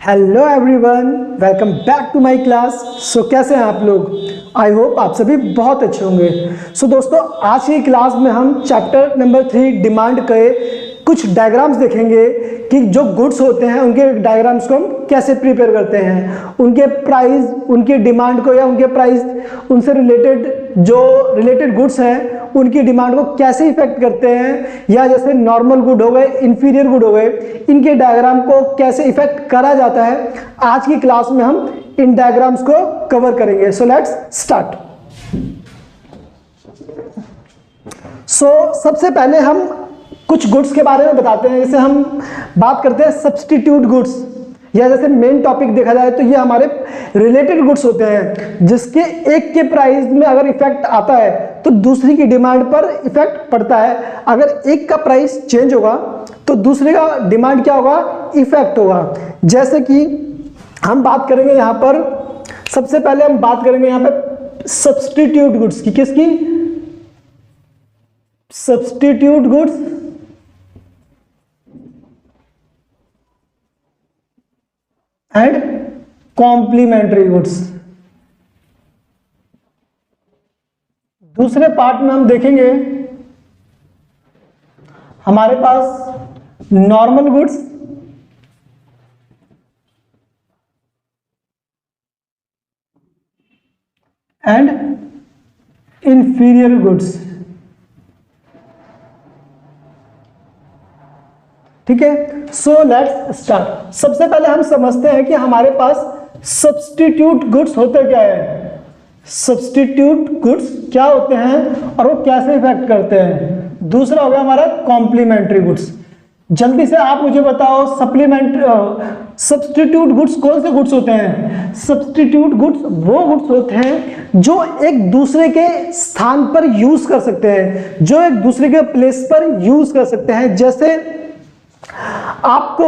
Hello everyone, welcome back to my class. So कैसे हैं आप लोग? आई होप आप सभी बहुत अच्छे होंगे। सो दोस्तों, आज की क्लास में हम चैप्टर नंबर 3 डिमांड के कुछ डायग्राम्स देखेंगे कि जो गुड्स होते हैं उनके डायग्राम्स को हम कैसे प्रिपेयर करते हैं, उनके प्राइस, उनकी डिमांड को या उनके प्राइस, उनसे रिलेटेड जो रिलेटेड गुड्स हैं उनकी डिमांड को कैसे इफेक्ट करते हैं, या जैसे नॉर्मल गुड हो गए, इंफीरियर गुड हो गए, इनके डायग्राम को कैसे इफेक्ट करा जाता है। आज की क्लास में हम इन डायग्राम्स को कवर करेंगे। So let's start. सबसे पहले हम कुछ गुड्स के बारे में बताते हैं। जैसे हम बात करते हैं सब्स्टिट्यूट गुड्स, या जैसे मेन टॉपिक देखा जाए तो ये हमारे रिलेटेड गुड्स होते हैं जिसके एक के प्राइस में अगर इफेक्ट आता है तो दूसरी की डिमांड पर इफेक्ट पड़ता है। अगर एक का प्राइस चेंज होगा तो दूसरे का डिमांड क्या होगा, इफेक्ट होगा। जैसे कि हम बात करेंगे यहाँ पर, सबसे पहले हम बात करेंगे यहाँ पे सब्स्टिट्यूट गुड्स की। किसकी? Substitute goods and complementary goods. दूसरे पार्ट में हम देखेंगे हमारे पास normal goods and inferior goods. ठीक है, सो लेट्स स्टार्ट। सबसे पहले हम समझते हैं कि हमारे पास सब्स्टिट्यूट गुड्स होते क्या है। सब्स्टिट्यूट गुड्स क्या होते हैं और वो कैसे इफेक्ट करते हैं। दूसरा हो गया हमारा कॉम्प्लीमेंट्री गुड्स। जल्दी से आप मुझे बताओ, सब्स्टिट्यूट गुड्स कौन से गुड्स होते हैं? सब्स्टिट्यूट गुड्स वो गुड्स होते हैं जो एक दूसरे के स्थान पर यूज कर सकते हैं, जो एक दूसरे के प्लेस पर यूज कर सकते हैं। जैसे आपको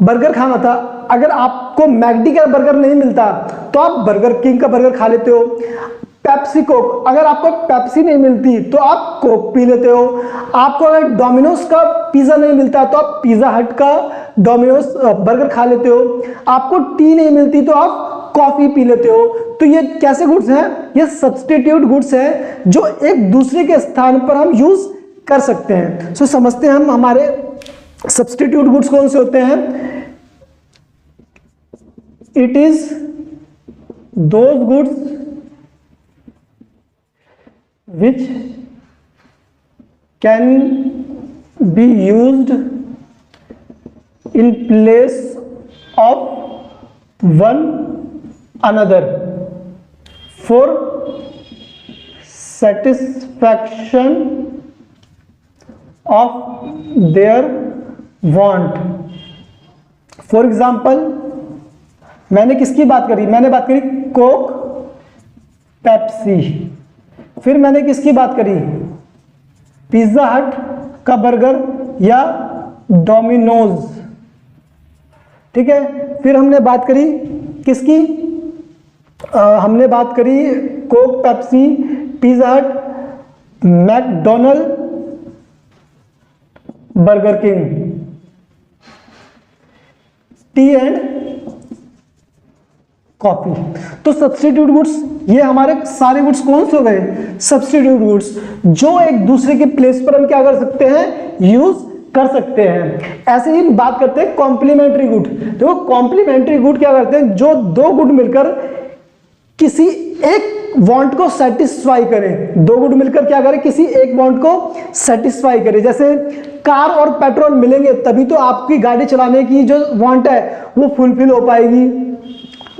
बर्गर खाना था, अगर आपको मैकडी का बर्गर नहीं मिलता तो आप बर्गर किंग का बर्गर खा लेते हो। पेप्सी कोक, अगर आपको पेप्सी नहीं मिलती तो आप कोक पी लेते हो। आपको अगर डोमिनोज का पिज्जा नहीं मिलता तो आप पिज्जा हट का डोमिनोज बर्गर खा लेते हो। आपको टी नहीं मिलती तो आप कॉफी पी लेते हो। तो ये कैसे गुड्स हैं? ये सब्स्टिट्यूट गुड्स हैं जो एक दूसरे के स्थान पर हम यूज कर सकते हैं। सो समझते हैं हम हमारे सब्स्टिट्यूट गुड्स कौन से होते हैं। It is those goods which can be used in place of one another for satisfaction of their want. For example, मैंने किसकी बात करी? मैंने बात करी कोक, पेप्सी। फिर मैंने किसकी बात करी? पिज्जा हट का बर्गर या डोमिनोज। ठीक है, फिर हमने बात करी किसकी? हमने बात करी कोक, पेप्सी, पिज्जा हट, McDonald, burger king, T and coffee. तो सब्स्टिट्यूट गुड्स, ये हमारे सारे गुड्स कौन से हो गए? सब्स्टिट्यूट गुड्स, जो एक दूसरे के प्लेस पर हम क्या कर सकते हैं, यूज कर सकते हैं। ऐसे ही बात करते हैं कॉम्प्लीमेंट्री गुड। देखो कॉम्प्लीमेंट्री गुड क्या करते हैं, जो दो गुड मिलकर किसी एक वांट को सेटिस्फाई करें। दो गुड मिलकर क्या करें, किसी एक वांट को सेटिस्फाई करें। जैसे कार और पेट्रोल मिलेंगे तभी तो आपकी गाड़ी चलाने की जो वांट है वो फुलफिल हो पाएगी।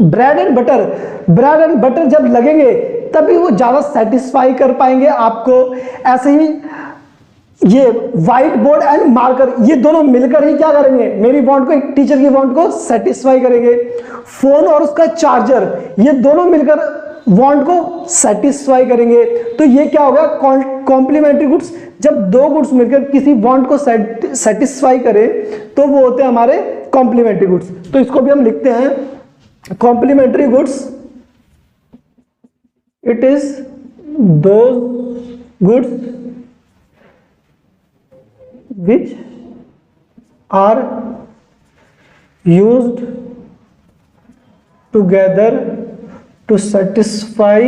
ब्रेड एंड बटर जब लगेंगे तभी वो ज्यादा सेटिस्फाई कर पाएंगे आपको। ऐसे ही ये व्हाइट बोर्ड एंड मार्कर, ये दोनों मिलकर ही क्या करेंगे, मेरी वांट को, एक टीचर की वांट को सेटिस्फाई करेंगे। फोन और उसका चार्जर, ये दोनों मिलकर वांट को सेटिस्फाई करेंगे। तो ये क्या हो गया, कॉम्प्लीमेंट्री गुड्स। जब दो गुड्स मिलकर किसी वांट को सेटिस्फाई करें तो वो होते हैं हमारे कॉम्प्लीमेंट्री गुड्स। तो इसको भी हम लिखते हैं complementary goods. It is those goods which are used together to satisfy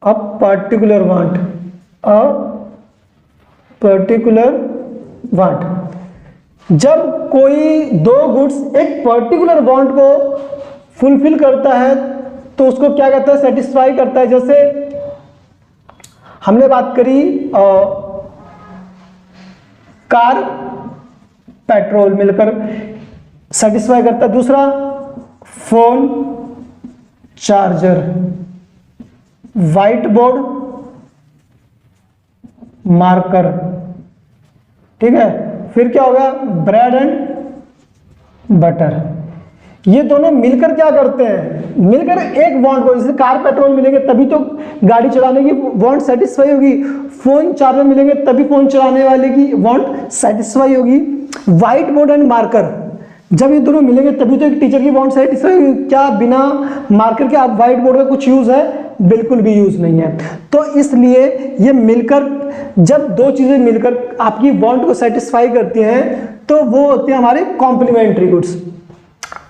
a particular want, a particular want। जब कोई दो गुड्स एक पर्टिकुलर वांट को फुलफिल करता है तो उसको क्या कहता है, सेटिस्फाई करता है। जैसे हमने बात करी कार पेट्रोल मिलकर सेटिस्फाई करता है। दूसरा phone charger, white board marker, ठीक है। फिर क्या होगा, ब्रेड एंड बटर। ये दोनों मिलकर क्या करते हैं, मिलकर एक वांट को, जैसे कार पेट्रोल मिलेंगे तभी तो गाड़ी चलाने की वांट सेटिस्फाई होगी, फोन चार्जर मिलेंगे तभी फोन चलाने वाले की वांट सेटिस्फाई होगी। व्हाइट बोर्ड एंड मार्कर, जब ये दोनों मिलेंगे तभी तो एक टीचर की वांट सेटिस्फाई होगी। क्या बिना मार्कर के आप व्हाइट बोर्ड का कुछ यूज है, बिल्कुल भी यूज नहीं है। तो इसलिए ये मिलकर, जब दो चीजें मिलकर आपकी वांट को सेटिस्फाई करती हैं तो वो होते हैं हमारे कॉम्प्लीमेंट्री गुड्स।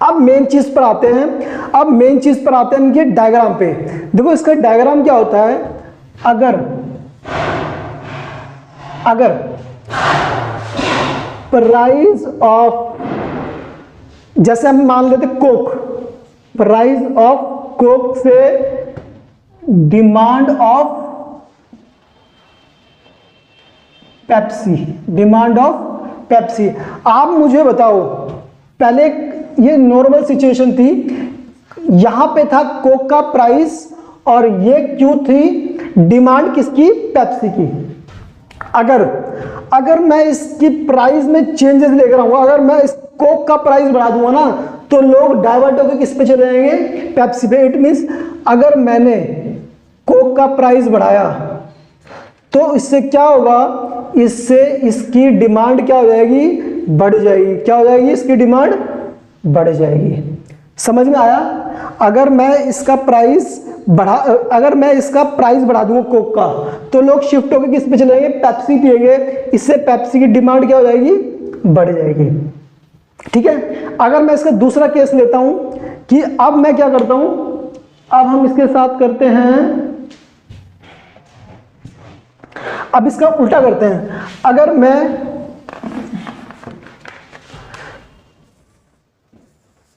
अब मेन चीज पर आते हैं, इनके डायग्राम पे। देखो इसका डायग्राम क्या होता है, अगर प्राइस ऑफ, जैसे हम मान लेते कोक, प्राइस ऑफ कोक से डिमांड ऑफ पेप्सी, आप मुझे बताओ, पहले ये नॉर्मल सिचुएशन थी, यहां पे था कोक का प्राइस और ये क्यों थी, डिमांड किसकी, पेप्सी की। अगर मैं इसकी प्राइस में चेंजेस लेकर आऊंगा, अगर मैं इस कोक का प्राइस बढ़ा दूंगा ना तो लोग डाइवर्ट होकर किस पे चले जाएंगे, पेप्सी पे। इट मींस अगर मैंने कोक का प्राइस बढ़ाया तो इससे क्या होगा, इससे इसकी डिमांड क्या हो जाएगी, बढ़ जाएगी। क्या हो जाएगी, इसकी डिमांड बढ़ जाएगी। समझ में आया। अगर मैं इसका प्राइस बढ़ा दूंगा कोक का तो लोग शिफ्ट होकर किस पे चलेंगे, पेप्सी पिएंगे। इससे पेप्सी की डिमांड क्या हो जाएगी, बढ़ जाएगी। ठीक है। अगर मैं इसका दूसरा केस लेता हूं कि अब मैं क्या करता हूं, अब हम इसके साथ करते हैं, अब इसका उल्टा करते हैं। अगर मैं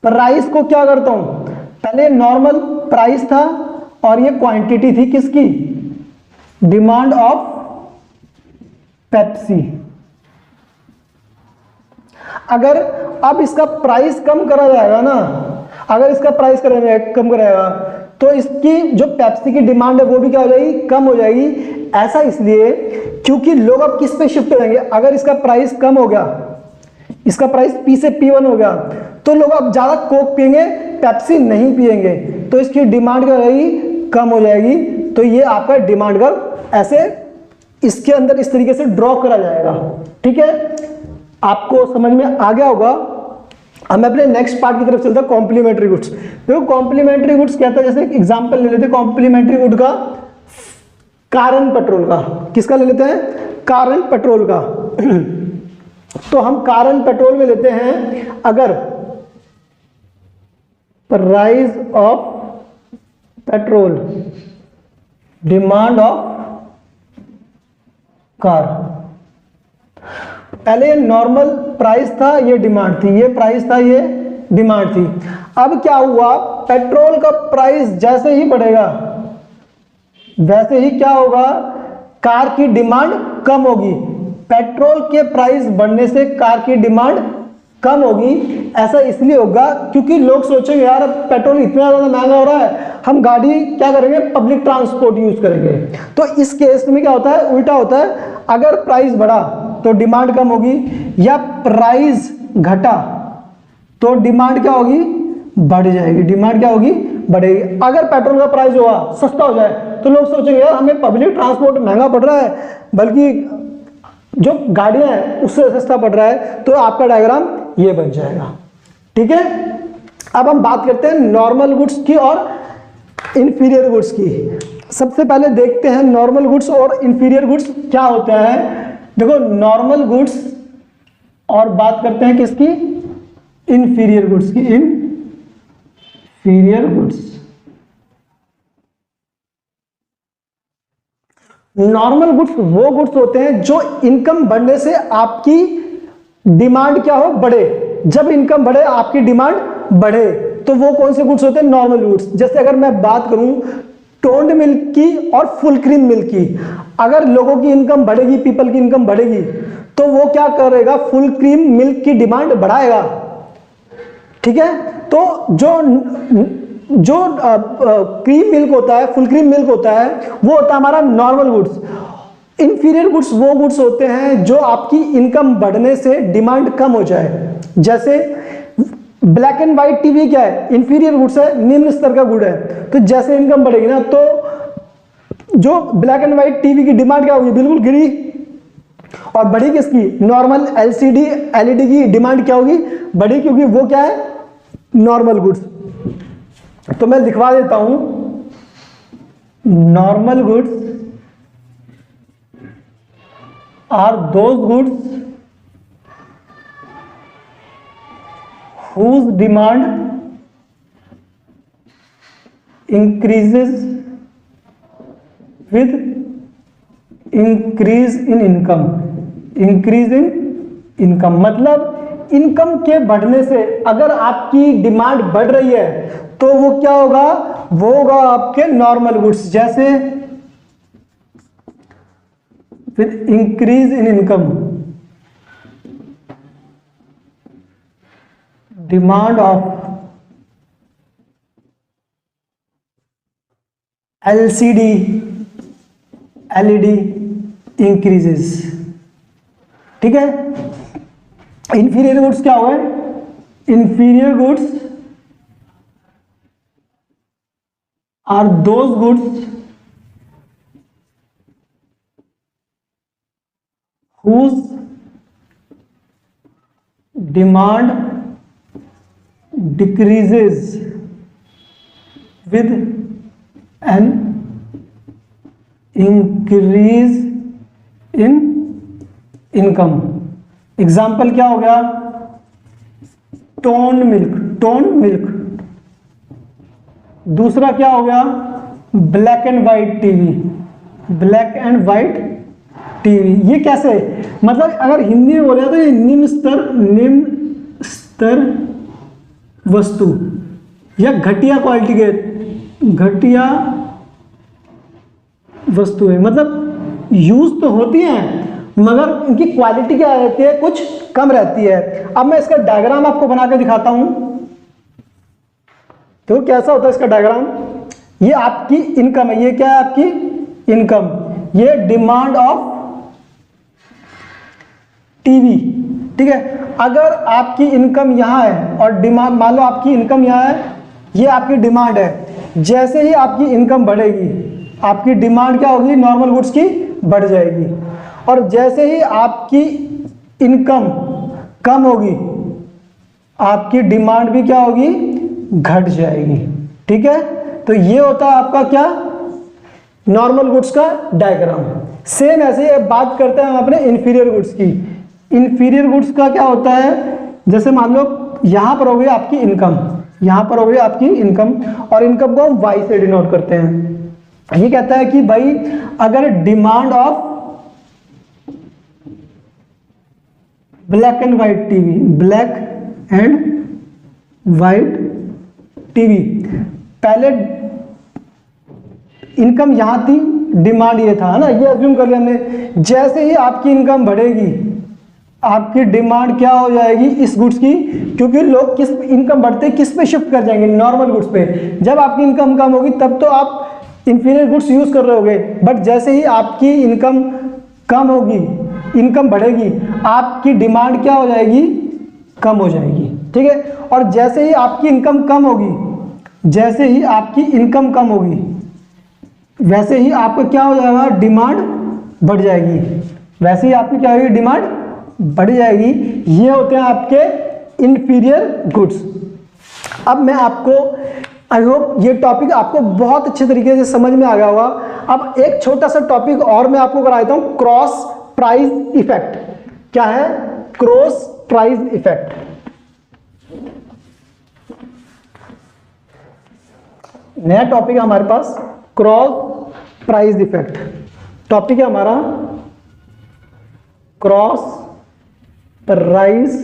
प्राइस को क्या करता हूं, पहले नॉर्मल प्राइस था और ये क्वांटिटी थी किसकी, डिमांड ऑफ पेप्सी। अगर अब इसका प्राइस कम करा जाएगा ना, अगर इसका प्राइस कम कराएगा तो इसकी जो पेप्सी की डिमांड है वो भी क्या हो जाएगी, कम हो जाएगी। ऐसा इसलिए क्योंकि लोग अब किस पे शिफ्ट हो जाएंगे, अगर इसका प्राइस कम हो गया, इसका प्राइस पी से P1 हो गया तो लोग अब ज्यादा कोक पिएंगे, पेप्सी नहीं पिएंगे, तो इसकी डिमांड क्या हो जाएगी, कम हो जाएगी। तो ये आपका डिमांड कर्व ऐसे इसके अंदर इस तरीके से ड्रॉ करा जाएगा। ठीक है, आपको समझ में आ गया होगा। अब मैं अपने नेक्स्ट पार्ट की तरफ चलता हूं, कॉम्प्लीमेंट्री गुड्स। देखो कॉम्प्लीमेंट्री गुड्स कहता है, जैसे एग्जांपल ले लेते हैं कॉम्प्लीमेंट्री गुड का, कार एंड पेट्रोल का। किसका ले लेते हैं, कार एंड पेट्रोल का। तो हम कार एंड पेट्रोल में लेते हैं, अगर price of petrol, demand of car, पहले नॉर्मल प्राइस था, ये डिमांड थी, ये प्राइस था, ये डिमांड थी। अब क्या हुआ, पेट्रोल का प्राइस जैसे ही बढ़ेगा वैसे ही क्या होगा, कार की डिमांड कम होगी। पेट्रोल के प्राइस बढ़ने से कार की डिमांड कम होगी। ऐसा इसलिए होगा क्योंकि लोग सोचेंगे यार अब पेट्रोल इतना ज्यादा महंगा हो रहा है, हम गाड़ी क्या करेंगे, पब्लिक ट्रांसपोर्ट यूज करेंगे। तो इस केस में क्या होता है, उल्टा होता है। अगर प्राइस बढ़ा तो डिमांड कम होगी, या प्राइस घटा तो डिमांड क्या होगी, बढ़ जाएगी। डिमांड क्या होगी, बढ़ेगी। अगर पेट्रोल का प्राइस हुआ सस्ता हो जाए तो लोग सोचेंगे यार हमें पब्लिक ट्रांसपोर्ट महंगा पड़ रहा है, बल्कि जो गाड़ियां हैं उससे सस्ता पड़ रहा है, तो आपका डायग्राम ये बन जाएगा। ठीक है। अब हम बात करते हैं नॉर्मल गुड्स की और इंफीरियर गुड्स की। सबसे पहले देखते हैं नॉर्मल गुड्स और इंफीरियर गुड्स क्या होते हैं। देखो नॉर्मल गुड्स, और बात करते हैं किसकी, इंफीरियर गुड्स की, इंफीरियर गुड्स। नॉर्मल गुड्स वो गुड्स होते हैं जो इनकम बढ़ने से आपकी डिमांड क्या हो, बढ़े। जब इनकम बढ़े, आपकी डिमांड बढ़े, तो वो कौन से गुड्स होते हैं, नॉर्मल गुड्स। जैसे अगर मैं बात करूं टोन्ड मिल्क की और फुल क्रीम मिल्क की, अगर लोगों की इनकम बढ़ेगी, पीपल की इनकम बढ़ेगी, तो वो क्या करेगा, फुल क्रीम मिल्क की डिमांड बढ़ाएगा। ठीक है, तो जो क्रीम मिल्क होता है, फुल क्रीम मिल्क होता है, वो होता है हमारा नॉर्मल गुड्स। इंफीरियर गुड्स वो गुड्स होते हैं जो आपकी इनकम बढ़ने से डिमांड कम हो जाए। जैसे ब्लैक एंड व्हाइट टीवी क्या है, इंफीरियर गुड्स है, निम्न स्तर का गुड है। तो जैसे इनकम बढ़ेगी ना, तो जो ब्लैक एंड व्हाइट टीवी की डिमांड क्या होगी, बिल्कुल गिरी। और बढ़ी किसकी, नॉर्मल एलसीडी एलईडी की डिमांड क्या होगी, बढ़ी, क्योंकि वो क्या है, नॉर्मल गुड्स। तो मैं लिखवा देता हूं, normal goods are those goods whose demand increases with increase in income। increase in income मतलब इनकम के बढ़ने से अगर आपकी डिमांड बढ़ रही है तो वो क्या होगा, वो होगा आपके नॉर्मल गुड्स। जैसे with increase in income, demand of LCD LED increases। ठीक है, इंफीरियर गुड्स क्या हुआ, inferior goods are those goods whose demand decreases with an increase in income। Example क्या हो गया, टोन मिल्क, टोन मिल्क। दूसरा क्या हो गया, black and white TV, black and white TV. ये कैसे, मतलब अगर हिंदी में बोले तो ये निम्न स्तर वस्तु या घटिया क्वालिटी के, घटिया वस्तु है। मतलब यूज तो होती हैं मगर इनकी क्वालिटी क्या रहती है, कुछ कम रहती है। अब मैं इसका डायग्राम आपको बना के दिखाता हूं, तो कैसा होता है इसका डायग्राम। ये आपकी इनकम है, ये क्या है आपकी इनकम, ये डिमांड ऑफ टीवी। ठीक है, अगर आपकी इनकम यहां है और डिमांड, मान लो आपकी इनकम यहां है, ये आपकी डिमांड है। जैसे ही आपकी इनकम बढ़ेगी, आपकी डिमांड क्या होगी, नॉर्मल गुड्स की बढ़ जाएगी। और जैसे ही आपकी इनकम कम होगी, आपकी डिमांड भी क्या होगी, घट जाएगी। ठीक है, तो ये होता है आपका क्या, नॉर्मल गुड्स का डायग्राम। सेम ऐसे ही बात करते हैं हम अपने इंफीरियर गुड्स की। इंफीरियर गुड्स का क्या होता है, जैसे मान लो यहां पर हो गई आपकी इनकम, यहां पर हो गई आपकी इनकम, और इनकम को हम वाई से डिनोट करते हैं। ये कहता है कि भाई अगर demand of black and white TV, black and white TV, पहले इनकम यहां थी, डिमांड ये था, है ना, ये अज्यूम कर लिया हमने। जैसे ही आपकी इनकम बढ़ेगी, आपकी डिमांड क्या हो जाएगी इस गुड्स की, क्योंकि लोग किस इनकम बढ़ते किस पे शिफ्ट कर जाएंगे, नॉर्मल गुड्स पे। जब आपकी इनकम कम होगी तब तो आप इंफीरियर गुड्स यूज कर रहे होगे, बट जैसे ही आपकी इनकम कम होगी, इनकम बढ़ेगी, आपकी डिमांड क्या हो जाएगी, कम हो जाएगी। ठीक है, और जैसे ही आपकी इनकम कम होगी, जैसे ही आपकी इनकम कम होगी, वैसे ही आपका क्या हो जाएगा, डिमांड बढ़ जाएगी। वैसे ही आपकी क्या होगी, डिमांड बढ़ जाएगी। ये होते हैं आपके इंफीरियर गुड्स। अब मैं आपको, आई होप ये टॉपिक आपको बहुत अच्छे तरीके से समझ में आ गया होगा। अब एक छोटा सा टॉपिक और मैं आपको करा देता हूं, क्रॉस प्राइस इफेक्ट। क्या है क्रॉस प्राइस इफेक्ट? नया टॉपिक है हमारे पास क्रॉस प्राइस इफेक्ट। टॉपिक है हमारा cross price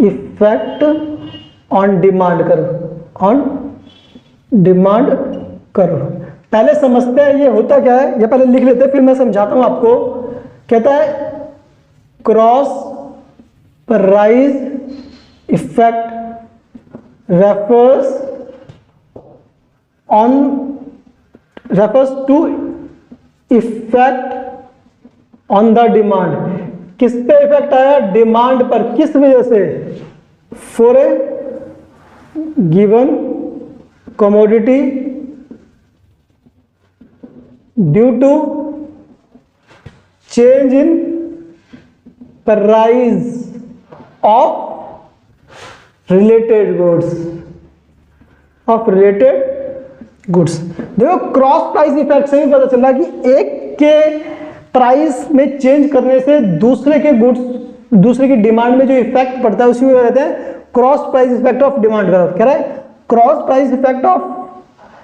effect on demand curve, on demand curve. पहले समझते हैं ये होता क्या है, ये पहले लिख लेते हैं फिर मैं समझाता हूं आपको। कहता है cross price effect refers to effect on the demand. किस पे इफेक्ट आया? डिमांड पर। किस वजह से? For a given commodity due to change in price of related goods, of related goods. देखो क्रॉस प्राइस इफेक्ट से भी पता चल रहा है कि एक के प्राइस में चेंज करने से दूसरे के गुड्स, दूसरे की डिमांड में जो इफेक्ट पड़ता है उसी को कहते हैं cross price effect of demand curve. कह रहा है cross price effect of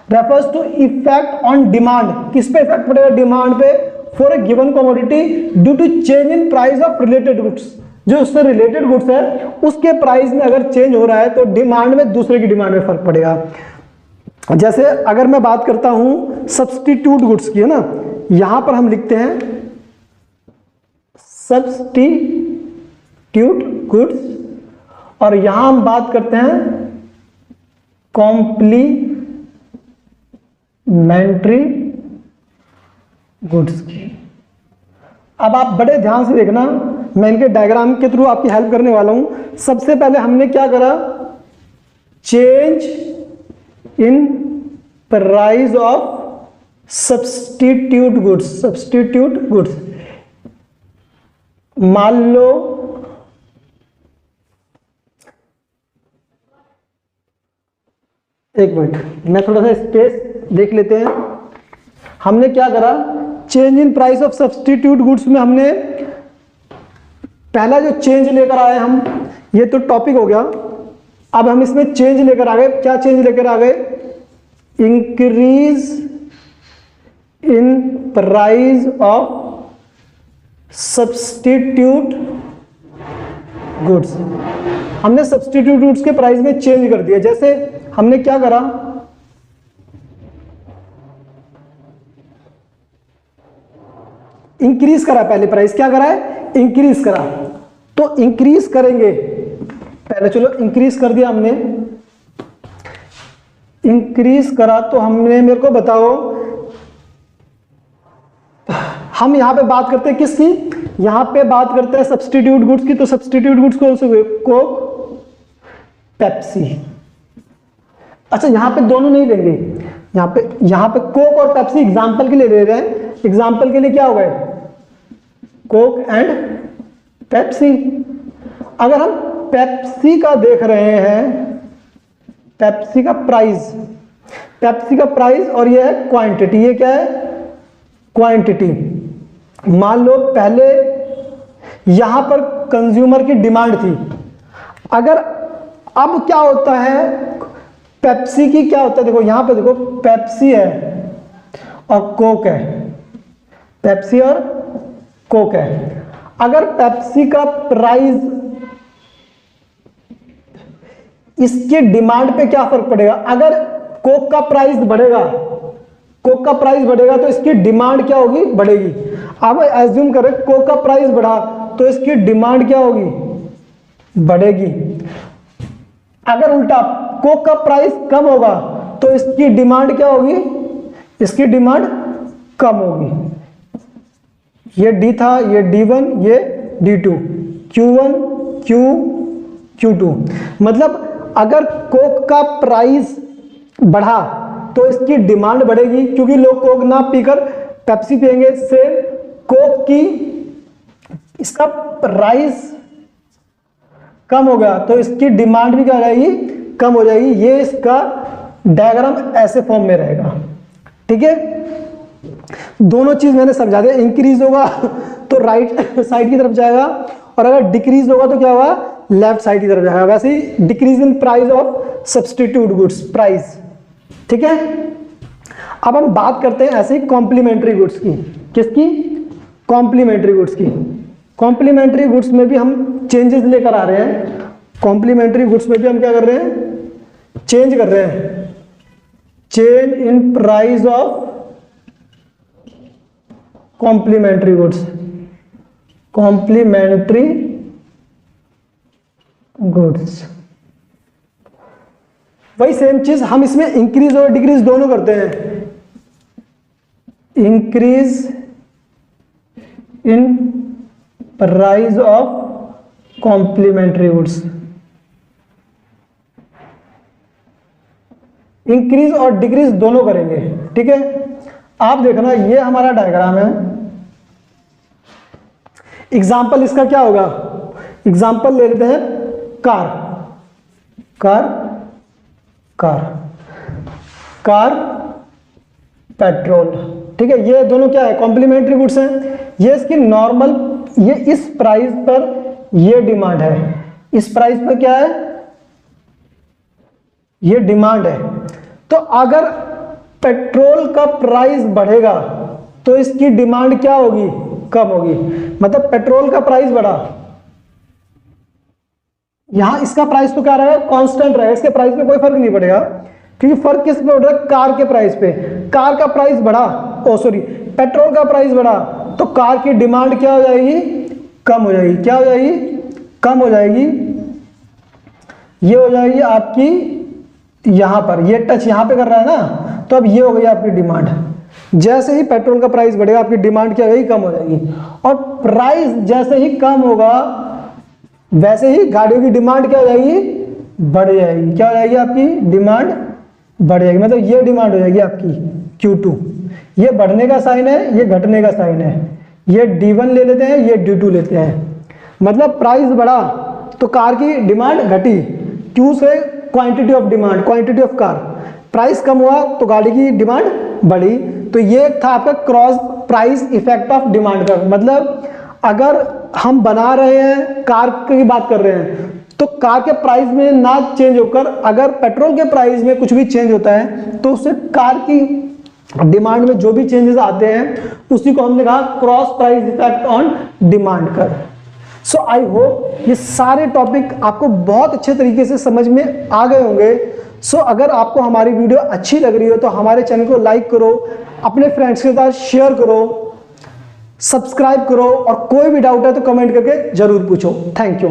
refers to effect on demand. किस पे इफेक्ट पड़ेगा? डिमांड पे। For a given commodity due to change in price of related goods. जो उससे रिलेटेड गुड्स है उसके प्राइस में अगर चेंज हो रहा है तो डिमांड में, दूसरे की डिमांड में फर्क पड़ेगा। जैसे अगर मैं बात करता हूं सब्स्टिट्यूट गुड्स की, है ना, यहां पर हम लिखते हैं सब्स्टिट्यूट गुड्स और यहां हम बात करते हैं कॉम्प्लीमेंट्री गुड्स की। अब आप बड़े ध्यान से देखना, मैं इनके डायग्राम के थ्रू आपकी हेल्प करने वाला हूं। सबसे पहले हमने क्या करा? Change in price of substitute goods. Substitute goods, मान लो एक मिनट, मैं थोड़ा सा स्पेस देख लेते हैं। हमने क्या करा? Change in price of substitute goods में हमने पहला जो चेंज लेकर आए हम, ये तो टॉपिक हो गया। अब हम इसमें चेंज लेकर आ गए। क्या चेंज लेकर आ गए? Increase in price of substitute goods. हमने सब्स्टिट्यूट गुड्स के प्राइस में चेंज कर दिया। जैसे हमने क्या करा? इंक्रीज करा, पहले प्राइस क्या करा है? इंक्रीज करा। तो इंक्रीज करेंगे, पहले चलो इंक्रीज कर दिया हमने, इंक्रीज करा तो हमने, मेरे को बताओ, हम यहां पे बात करते हैं किसकी? यहां पे बात करते हैं सब्स्टिट्यूट गुड्स की। तो सब्स्टिट्यूट गुड्स कौन से हुए? Coke, Pepsi. अच्छा, यहां पे दोनों नहीं लेंगे, यहां पे कोक और पेप्सी एग्जांपल के लिए ले रहे हैं। एग्जांपल के लिए क्या हो गए? Coke and Pepsi. अगर हम पेप्सी का देख रहे हैं, पेप्सी का प्राइस, पेप्सी का प्राइस और ये है क्वांटिटी। ये क्या है? क्वांटिटी। मान लो पहले यहां पर कंज्यूमर की डिमांड थी। अगर अब क्या होता है? पेप्सी की क्या होता है? देखो यहां पे देखो, पेप्सी है और कोक है, पेप्सी और कोक है। अगर पेप्सी का प्राइस, इसके डिमांड पे क्या फर्क पड़ेगा? अगर कोक का प्राइस बढ़ेगा, कोक का प्राइस बढ़ेगा तो इसकी डिमांड क्या होगी? बढ़ेगी। अब एज्यूम करें कोक का प्राइस बढ़ा तो इसकी डिमांड क्या होगी? बढ़ेगी। अगर उल्टा कोक का प्राइस कम होगा तो इसकी डिमांड क्या होगी? इसकी डिमांड कम होगी। ये डी था, ये D1, ये D2, Q1, Q2। मतलब अगर कोक का प्राइस बढ़ा तो इसकी डिमांड बढ़ेगी, क्योंकि लोग कोक ना पीकर पेप्सी पिएंगे। सेम कोक की, इसका प्राइस कम हो गया तो इसकी डिमांड भी क्या हो जाएगी? कम हो जाएगी। ये इसका डायग्राम ऐसे फॉर्म में रहेगा। ठीक है, दोनों चीज मैंने समझा दिया। इंक्रीज होगा तो राइट साइड की तरफ जाएगा और अगर डिक्रीज होगा तो क्या होगा? लेफ्ट साइड की तरफ जाएगा। वैसे ही decrease in price of substitute goods, price. ठीक है। अब हम बात करते हैं ऐसे ही कॉम्प्लीमेंट्री गुड्स की। किसकी? कॉम्प्लीमेंट्री गुड्स की। कॉम्प्लीमेंट्री गुड्स में भी हम चेंजेस लेकर आ रहे हैं। कॉम्प्लीमेंट्री गुड्स में भी हम क्या कर रहे हैं? चेंज कर रहे हैं। Change in price of complementary goods. Complementary goods वही सेम चीज हम इसमें इंक्रीज और डिक्रीज दोनों करते हैं। Increase in price of complementary goods. Increase और डिक्रीज दोनों करेंगे, ठीक है। आप देखना ये हमारा डायग्राम है। एग्जाम्पल इसका क्या होगा? एग्जाम्पल ले लेते हैं car, car, car, car, petrol, ठीक है। ये दोनों क्या है? कॉम्प्लीमेंट्री गुड्स हैं। ये इसकी नॉर्मल, ये इस प्राइस पर ये डिमांड है, इस प्राइस पर क्या है? ये डिमांड है। तो अगर पेट्रोल का प्राइस बढ़ेगा तो इसकी डिमांड क्या होगी? कम होगी। मतलब पेट्रोल का प्राइस बढ़ा, यहां इसका प्राइस तो क्या रहेगा? कांस्टेंट रहेगा, इसके प्राइस में कोई फर्क नहीं पड़ेगा, क्योंकि फर्क किस पे पड़ रहा है? कार के प्राइस पे। कार का प्राइस बढ़ा, पेट्रोल का प्राइस बढ़ा, तो कार की डिमांड क्या हो जाएगी? कम हो जाएगी। क्या हो जाएगी? कम हो जाएगी। ये हो जाएगी आपकी, यहां पर ये टच यहां पे कर रहा है ना, तो अब ये हो गई आपकी डिमांड। जैसे ही पेट्रोल का प्राइस बढ़ेगा आपकी डिमांड क्या हो जाएगी? कम हो जाएगी। और प्राइस जैसे ही कम होगा वैसे ही गाड़ियों की डिमांड क्या हो जाएगी? बढ़ जाएगी। क्या हो जाएगी? आपकी डिमांड बढ़ जाएगी। मतलब ये डिमांड हो जाएगी आपकी Q2। ये बढ़ने का साइन है, ये घटने का साइन है। ये D1 ले लेते हैं, ये D2 लेते हैं। मतलब प्राइस बढ़ा तो कार की डिमांड घटी। Q से quantity of demand, quantity of car. Price कम हुआ तो गाड़ी की डिमांड बढ़ी। तो ये था आपका cross price effect of demand का। मतलब अगर हम बना रहे हैं, कार की बात कर रहे हैं, तो कार के प्राइस में ना चेंज होकर अगर पेट्रोल के प्राइस में कुछ भी चेंज होता है तो उससे कार की डिमांड में जो भी चेंजेस आते हैं उसी को हमने कहा cross price effect on demand curve. So I hope ये सारे टॉपिक आपको बहुत अच्छे तरीके से समझ में आ गए होंगे। सो अगर आपको हमारी वीडियो अच्छी लग रही हो तो हमारे चैनल को लाइक करो, अपने फ्रेंड्स के साथ शेयर करो, सब्सक्राइब करो, और कोई भी डाउट है तो कमेंट करके जरूर पूछो। Thank you.